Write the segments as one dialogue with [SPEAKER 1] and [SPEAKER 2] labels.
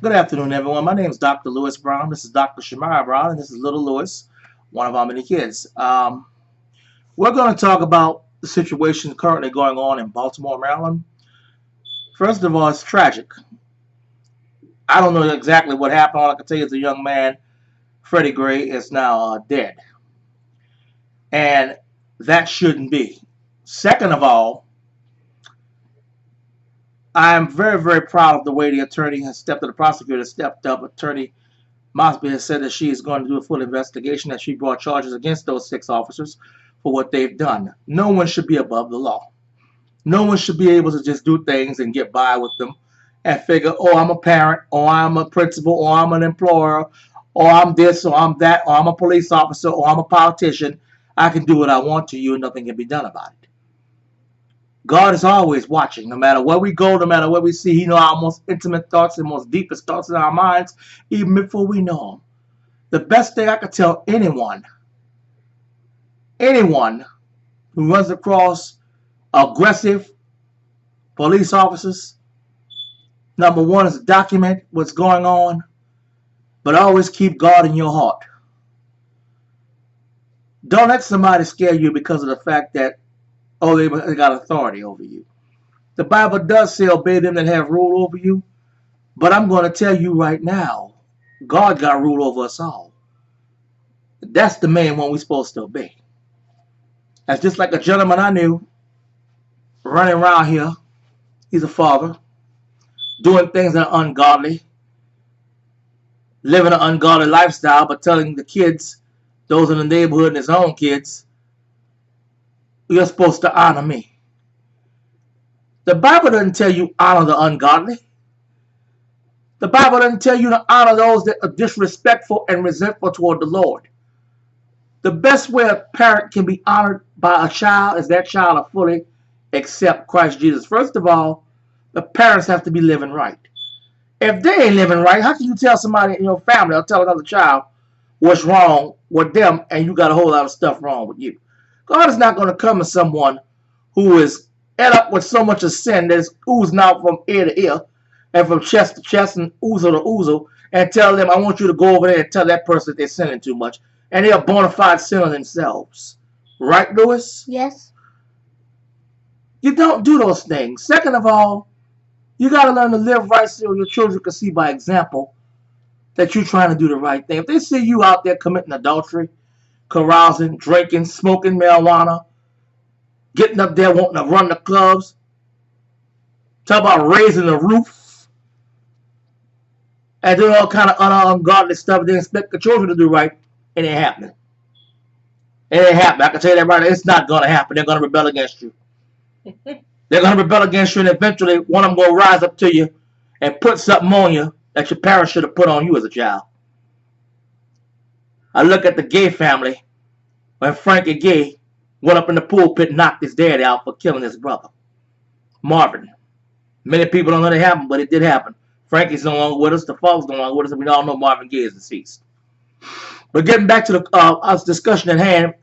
[SPEAKER 1] Good afternoon, everyone. My name is Dr. Lewis Brown. This is Dr. Shamara Brown, and this is Little Lewis, one of our many kids. We're going to talk about the situation currently going on in Baltimore, Maryland. First of all, it's tragic. I don't know exactly what happened. All I can tell you is a young man, Freddie Gray, is now dead. And that shouldn't be. Second of all, I'm very, very proud of the way the attorney has stepped up, the prosecutor has stepped up. Attorney Mosby has said that she is going to do a full investigation, that she brought charges against those 6 officers for what they've done. No one should be above the law. No one should be able to just do things and get by with them and figure, oh, I'm a parent, or I'm a principal, or I'm an employer, or I'm this, or I'm that, or I'm a police officer, or I'm a politician. I can do what I want to you and nothing can be done about it. God is always watching. No matter where we go, no matter where we see, He knows our most intimate thoughts and most deepest thoughts in our minds, even before we know them. The best thing I could tell anyone who runs across aggressive police officers, number one is to document what's going on, but always keep God in your heart. Don't let somebody scare you because of the fact that, oh, they got authority over you. The Bible does say obey them that have rule over you, but I'm going to tell you right now, God got rule over us all. That's the main one we're supposed to obey. That's just like a gentleman I knew running around here. He's a father, doing things that are ungodly, living an ungodly lifestyle, but telling the kids, those in the neighborhood and his own kids, you're supposed to honor me. The Bible doesn't tell you honor the ungodly. The Bible doesn't tell you to honor those that are disrespectful and resentful toward the Lord. The best way a parent can be honored by a child is that child will fully accept Christ Jesus. First of all, the parents have to be living right. If they ain't living right, how can you tell somebody in your family or tell another child what's wrong with them and you got a whole lot of stuff wrong with you? God is not going to come to someone who is ed up with so much of sin that is oozing out from ear to ear and from chest to chest and ouzel to ouzel and tell them, I want you to go over there and tell that person that they're sinning too much. And they are bona fide sinner themselves. Right, Lewis?
[SPEAKER 2] Yes.
[SPEAKER 1] You don't do those things. Second of all, you got to learn to live right so your children can see by example that you're trying to do the right thing. If they see you out there committing adultery, carousing, drinking, smoking marijuana, getting up there wanting to run the clubs, talk about raising the roof, and doing all kind of ungodly stuff they expect the children to do right, it ain't happening. It ain't happening. I can tell you that right now. It's not going to happen. They're going to rebel against you. They're going to rebel against you, and eventually one of them will rise up to you and put something on you that your parents should have put on you as a child. I look at the Gay family when Frankie Gay went up in the pulpit and knocked his dad out for killing his brother, Marvin. Many people don't know it happened, but it did happen. Frankie's no longer with us. The father's no longer with us, and we all know Marvin Gaye is deceased. But getting back to the discussion at hand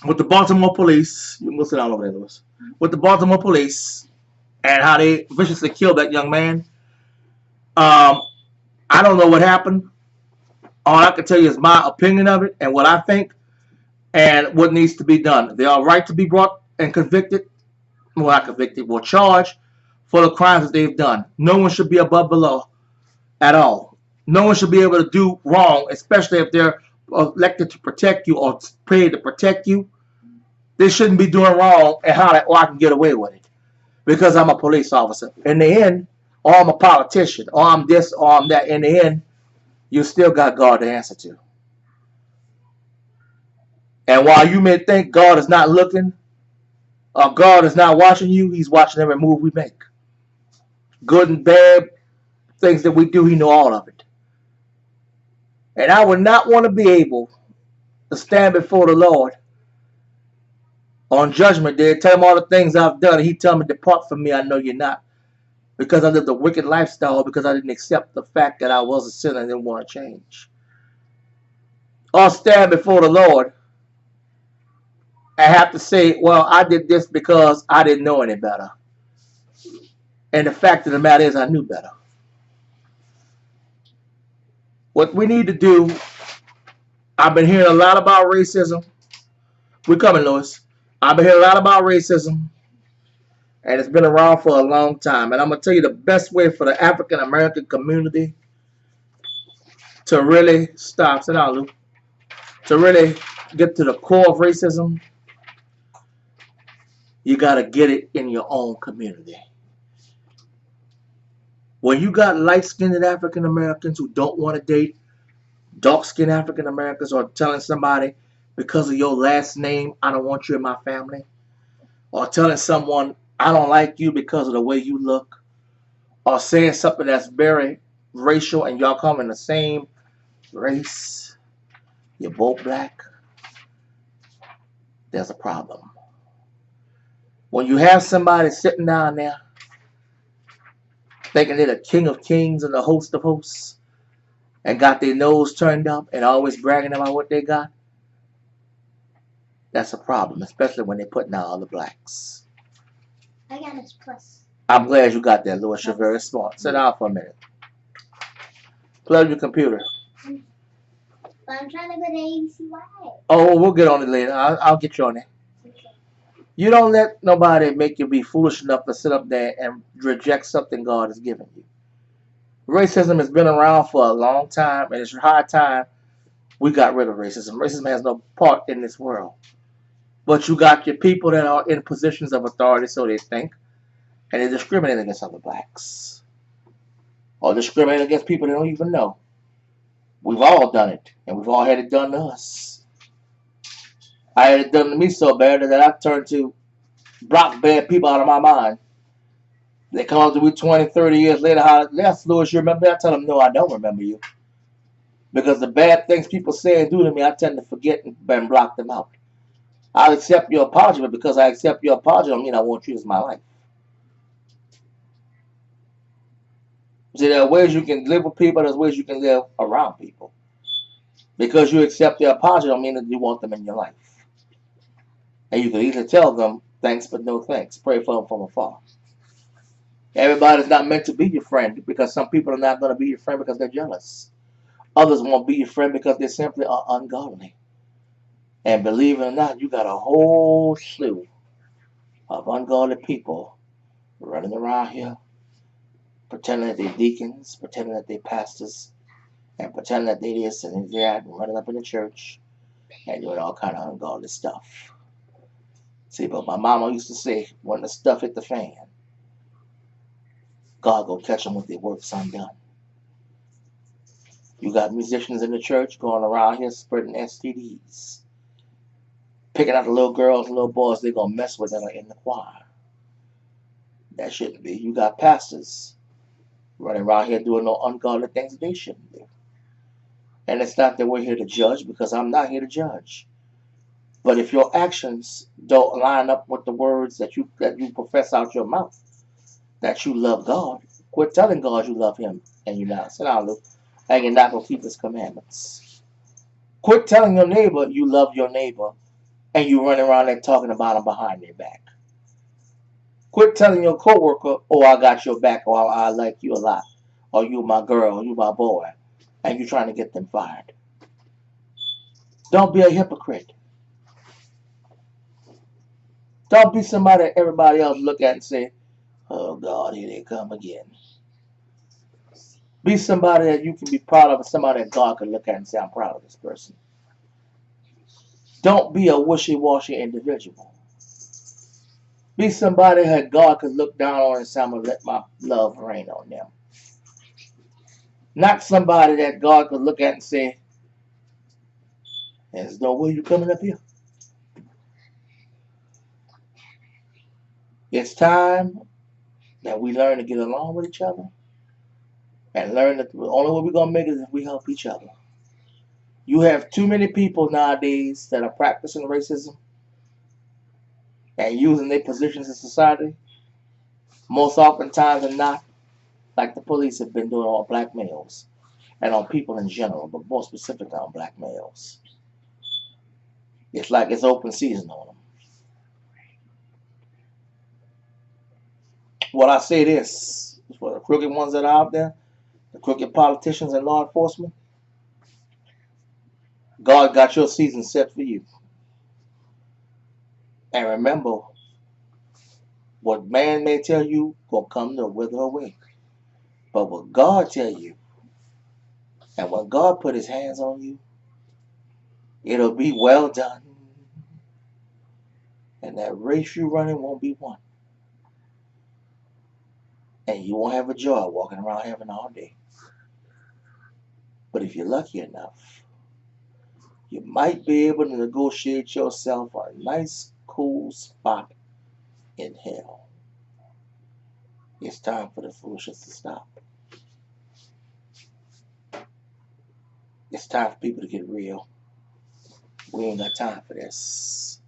[SPEAKER 1] with the Baltimore police, you can go sit down over there, Lewis. With the Baltimore police and how they viciously killed that young man. I don't know what happened. All I can tell you is my opinion of it and what I think and what needs to be done. They are right to be brought and convicted, well, not convicted, well, charged for the crimes that they've done. No one should be above the law at all. No one should be able to do wrong, especially if they're elected to protect you or paid to protect you. They shouldn't be doing wrong and how that, I can get away with it because I'm a police officer. In the end, or I'm a politician, or I'm this, or I'm that. In the end, you still got God to answer to. And while you may think God is not looking or God is not watching you, He's watching every move we make. Good and bad, things that we do, He knows all of it. And I would not want to be able to stand before the Lord on Judgment Day, tell Him all the things I've done, and He tell me, depart from me, I know you're not. Because I lived a wicked lifestyle, because I didn't accept the fact that I was a sinner and didn't want to change. Or stand before the Lord and have to say, well, I did this because I didn't know any better. And the fact of the matter is I knew better. What we need to do, I've been hearing a lot about racism. We're coming, Lewis. I've been hearing a lot about racism, and it's been around for a long time. And I'm going to tell you the best way for the African American community to really stop, sit down, Lou, to really get to the core of racism, you got to get it in your own community. When you got light-skinned African Americans who don't want to date dark-skinned African Americans, or telling somebody because of your last name, I don't want you in my family, or telling someone I don't like you because of the way you look, or saying something that's very racial and y'all come in the same race, you're both black, there's a problem. When you have somebody sitting down there thinking they're the king of kings and the host of hosts and got their nose turned up and always bragging about what they got, that's a problem, especially when they're putting out all the blacks.
[SPEAKER 2] I got this plus.
[SPEAKER 1] I'm glad you got that, Louis. You're very smart. Sit down for a minute. Plug your computer.
[SPEAKER 2] But I'm trying to go to ABCY.
[SPEAKER 1] Oh, we'll get on it later. I'll get you on it.
[SPEAKER 2] Okay.
[SPEAKER 1] You don't let nobody make you be foolish enough to sit up there and reject something God has given you. Racism has been around for a long time, and it's high time we got rid of racism. Racism has no part in this world. But you got your people that are in positions of authority, so they think, and they discriminate against other blacks. Or discriminate against people they don't even know. We've all done it, and we've all had it done to us. I had it done to me so bad that I turned to block bad people out of my mind. They come up to me 20, 30 years later, how, yes, Louis, you remember me? I tell them, no, I don't remember you. Because the bad things people say and do to me, I tend to forget and block them out. I'll accept your apology, but because I accept your apology, don't mean I want you as my life. See, there are ways you can live with people, there's ways you can live around people. Because you accept their apology don't mean that you want them in your life. And you can easily tell them, thanks but no thanks. Pray for them from afar. Everybody's not meant to be your friend, because some people are not going to be your friend because they're jealous. Others won't be your friend because they simply are ungodly. And believe it or not, you got a whole slew of ungodly people running around here, pretending that they're deacons, pretending that they're pastors, and pretending that they this and that, and running up in the church and doing all kind of ungodly stuff. See, but my mama used to say, when the stuff hit the fan, God go catch them with their works undone. You got musicians in the church going around here spreading STDs, picking out the little girls and little boys they're going to mess with that are in the choir. That shouldn't be. You got pastors running around here doing no ungodly things that they shouldn't do. And it's not that we're here to judge, because I'm not here to judge. But if your actions don't line up with the words that you profess out your mouth, that you love God, quit telling God you love Him and you're not. Sit down, Luke. And you're not going to keep His commandments. Quit telling your neighbor you love your neighbor and you running around there talking about them behind their back. Quit telling your coworker, oh, I got your back, or I like you a lot, or you my girl, or you my boy, and you're trying to get them fired. Don't be a hypocrite. Don't be somebody that everybody else look at and say, oh God, here they come again. Be somebody that you can be proud of, and somebody that God can look at and say, I'm proud of this person. Don't be a wishy-washy individual. Be somebody that God can look down on and say, I'm going to let my love reign on them. Not somebody that God could look at and say, there's no way you're coming up here. It's time that we learn to get along with each other and learn that the only way we're going to make it is if we help each other. You have too many people nowadays that are practicing racism and using their positions in society, most oftentimes than not, like the police have been doing on black males and on people in general, but more specifically on black males. It's like it's open season on them. What I say this, for the crooked ones that are out there, the crooked politicians and law enforcement, God got your season set for you. And remember, what man may tell you will come to wither away. But what God tell you, and when God put his hands on you, it'll be well done. And that race you running won't be won. And you won't have a joy walking around heaven all day. But if you're lucky enough, you might be able to negotiate yourself a nice, cool spot in hell. It's time for the foolishness to stop. It's time for people to get real. We ain't got time for this.